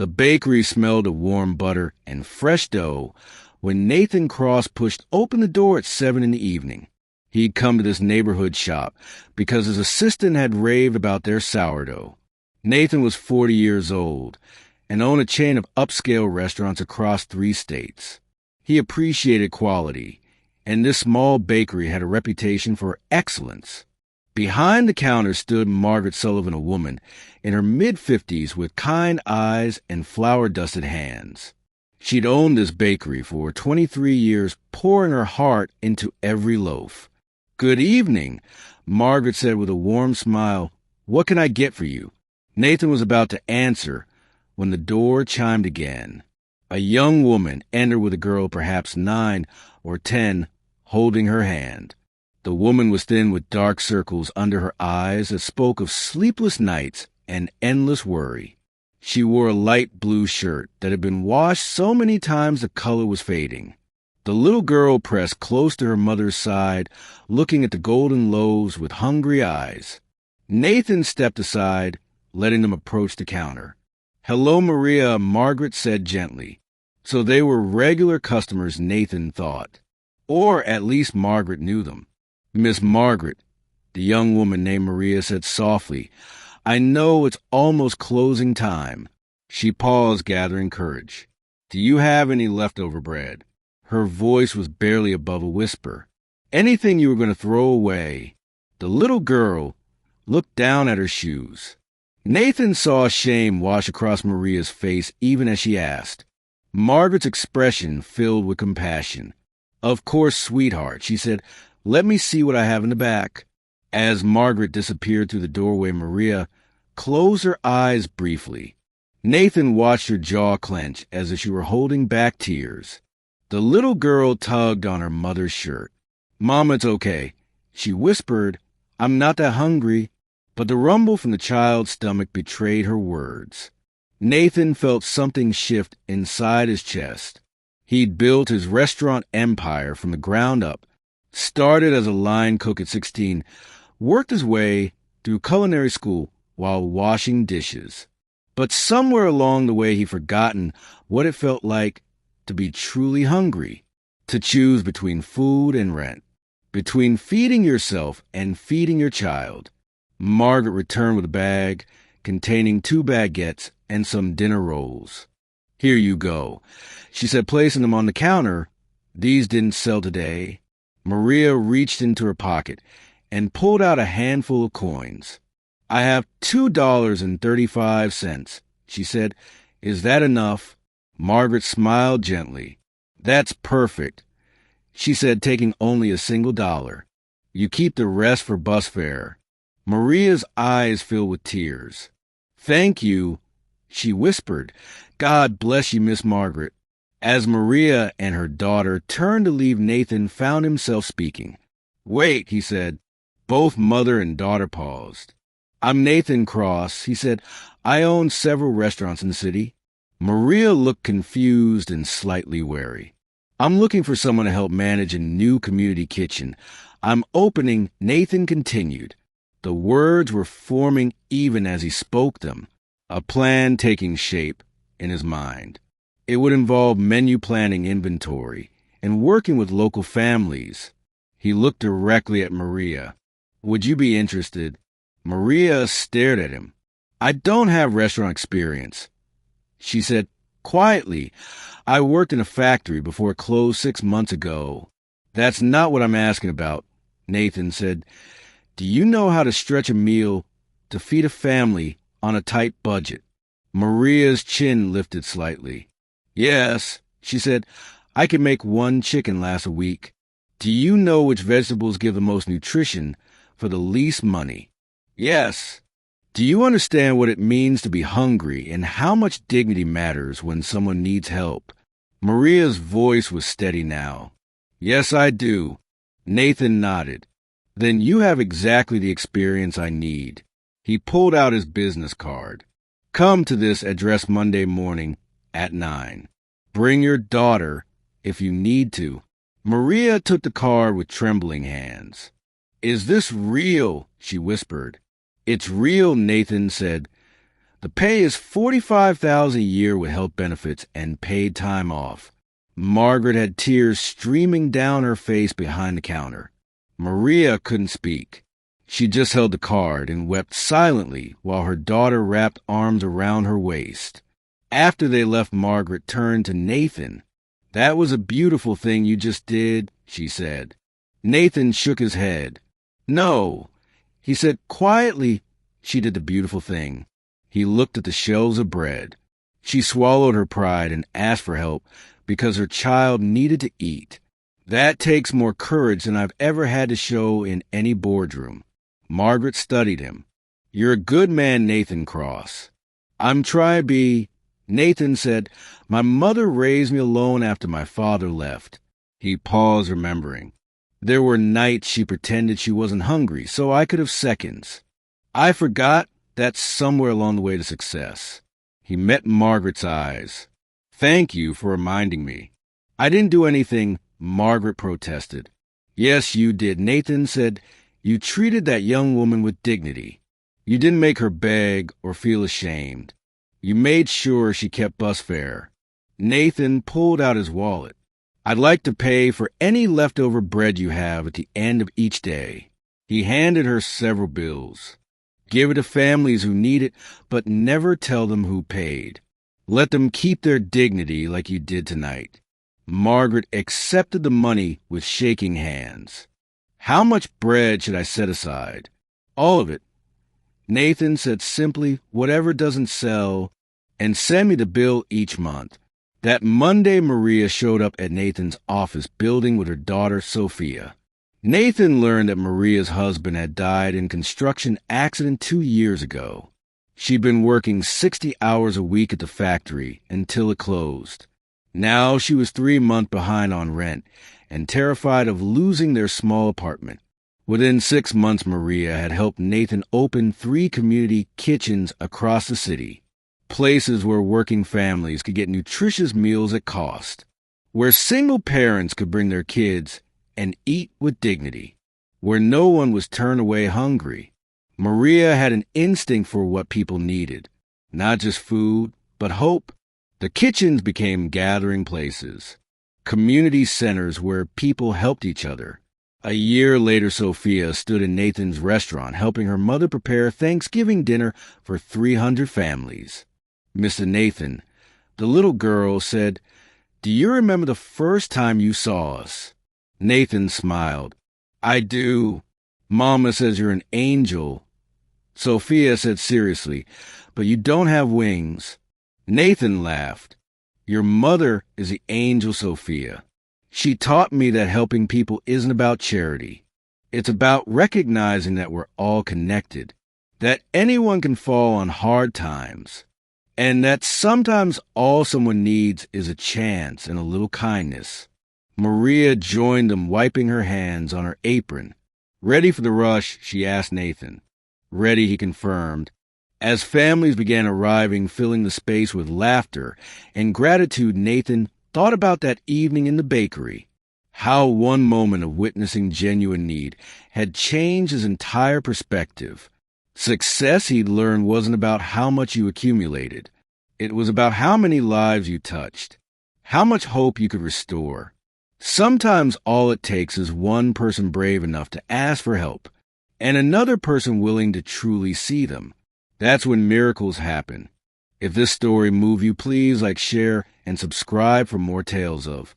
The bakery smelled of warm butter and fresh dough when Nathan Cross pushed open the door at 7 in the evening. He'd come to this neighborhood shop because his assistant had raved about their sourdough. Nathan was 40 years old and owned a chain of upscale restaurants across 3 states. He appreciated quality, and this small bakery had a reputation for excellence. Behind the counter stood Margaret Sullivan, a woman in her mid-50s with kind eyes and flour-dusted hands. She'd owned this bakery for 23 years, pouring her heart into every loaf. "Good evening," Margaret said with a warm smile. "What can I get for you?" Nathan was about to answer when the door chimed again. A young woman entered with a girl perhaps 9 or 10 holding her hand. The woman was thin with dark circles under her eyes that spoke of sleepless nights and endless worry. She wore a light blue shirt that had been washed so many times the color was fading. The little girl pressed close to her mother's side, looking at the golden loaves with hungry eyes. Nathan stepped aside, letting them approach the counter. "Hello, Maria," Margaret said gently. So they were regular customers, Nathan thought. Or at least Margaret knew them. "Miss Margaret," the young woman named Maria said softly, "I know it's almost closing time." She paused, gathering courage. "Do you have any leftover bread?" Her voice was barely above a whisper. "Anything you were going to throw away?" The little girl looked down at her shoes. Nathan saw shame wash across Maria's face even as she asked. Margaret's expression filled with compassion. "Of course, sweetheart," she said. "Let me see what I have in the back." As Margaret disappeared through the doorway, Maria closed her eyes briefly. Nathan watched her jaw clench as if she were holding back tears. The little girl tugged on her mother's shirt. "Mama, it's okay," she whispered. "I'm not that hungry." But the rumble from the child's stomach betrayed her words. Nathan felt something shift inside his chest. He'd built his restaurant empire from the ground up, started as a line cook at 16, worked his way through culinary school while washing dishes. But somewhere along the way he'd forgotten what it felt like to be truly hungry, to choose between food and rent, between feeding yourself and feeding your child. Margaret returned with a bag containing 2 baguettes and some dinner rolls. "Here you go," she said, placing them on the counter. "These didn't sell today." Maria reached into her pocket and pulled out a handful of coins. "I have $2.35, she said. "Is that enough?" Margaret smiled gently. "That's perfect," she said, taking only a single dollar. "You keep the rest for bus fare." Maria's eyes filled with tears. "Thank you," she whispered. "God bless you, Miss Margaret." As Maria and her daughter turned to leave, Nathan found himself speaking. "Wait," he said. Both mother and daughter paused. "I'm Nathan Cross," he said. "I own several restaurants in the city." Maria looked confused and slightly wary. "I'm looking for someone to help manage a new community kitchen. I'm opening," Nathan continued. The words were forming even as he spoke them, a plan taking shape in his mind. It would involve menu planning, inventory, and working with local families. He looked directly at Maria. "Would you be interested?" Maria stared at him. "I don't have restaurant experience," she said quietly. "I worked in a factory before it closed 6 months ago." "That's not what I'm asking about," Nathan said. "Do you know how to stretch a meal to feed a family on a tight budget?" Maria's chin lifted slightly. "Yes," she said. "I can make 1 chicken last a week." "Do you know which vegetables give the most nutrition for the least money?" "Yes." "Do you understand what it means to be hungry and how much dignity matters when someone needs help?" Maria's voice was steady now. "Yes, I do." Nathan nodded. "Then you have exactly the experience I need." He pulled out his business card. "Come to this address Monday morning at 9. Bring your daughter if you need to." Maria took the card with trembling hands. "Is this real?" she whispered. "It's real," Nathan said. The pay is $45,000 a year with health benefits and paid time off. Margaret had tears streaming down her face behind the counter. Maria couldn't speak. She just held the card and wept silently while her daughter wrapped arms around her waist. After they left, Margaret turned to Nathan. "That was a beautiful thing you just did," she said. Nathan shook his head. "No." He said quietly, "She did the beautiful thing." He looked at the shelves of bread. She swallowed her pride and asked for help because her child needed to eat. That takes more courage than I've ever had to show in any boardroom. Margaret studied him. "You're a good man, Nathan Cross." "I'm trying to be." Nathan said, "My mother raised me alone after my father left." He paused, remembering. "There were nights she pretended she wasn't hungry, so I could have seconds. I forgot that's somewhere along the way to success." He met Margaret's eyes. "Thank you for reminding me." "I didn't do anything," Margaret protested. "Yes, you did." Nathan said, "You treated that young woman with dignity. You didn't make her beg or feel ashamed. You made sure she kept bus fare." Nathan pulled out his wallet. "I'd like to pay for any leftover bread you have at the end of each day." He handed her several bills. "Give it to families who need it, but never tell them who paid. Let them keep their dignity like you did tonight." Margaret accepted the money with shaking hands. "How much bread should I set aside?" "All of it." Nathan said simply, "Whatever doesn't sell, and send me the bill each month." That Monday, Maria showed up at Nathan's office building with her daughter, Sophia. Nathan learned that Maria's husband had died in a construction accident 2 years ago. She'd been working 60 hours a week at the factory until it closed. Now she was 3 months behind on rent and terrified of losing their small apartment. Within 6 months, Maria had helped Nathan open 3 community kitchens across the city, places where working families could get nutritious meals at cost, where single parents could bring their kids and eat with dignity, where no one was turned away hungry. Maria had an instinct for what people needed, not just food, but hope. The kitchens became gathering places, community centers where people helped each other. A year later, Sophia stood in Nathan's restaurant helping her mother prepare Thanksgiving dinner for 300 families. "Mr. Nathan," the little girl said, "do you remember the first time you saw us?" Nathan smiled. "I do. Mama says you're an angel." Sophia said seriously, "But you don't have wings." Nathan laughed. "Your mother is the angel, Sophia. She taught me that helping people isn't about charity. It's about recognizing that we're all connected, that anyone can fall on hard times, and that sometimes all someone needs is a chance and a little kindness." Maria joined them, wiping her hands on her apron. "Ready for the rush?" she asked Nathan. "Ready," he confirmed. As families began arriving, filling the space with laughter and gratitude, Nathan thought about that evening in the bakery. How one moment of witnessing genuine need had changed his entire perspective. Success, he'd learned, wasn't about how much you accumulated. It was about how many lives you touched, how much hope you could restore. Sometimes all it takes is one person brave enough to ask for help, and another person willing to truly see them. That's when miracles happen. If this story moved you, please like, share, and subscribe for more tales of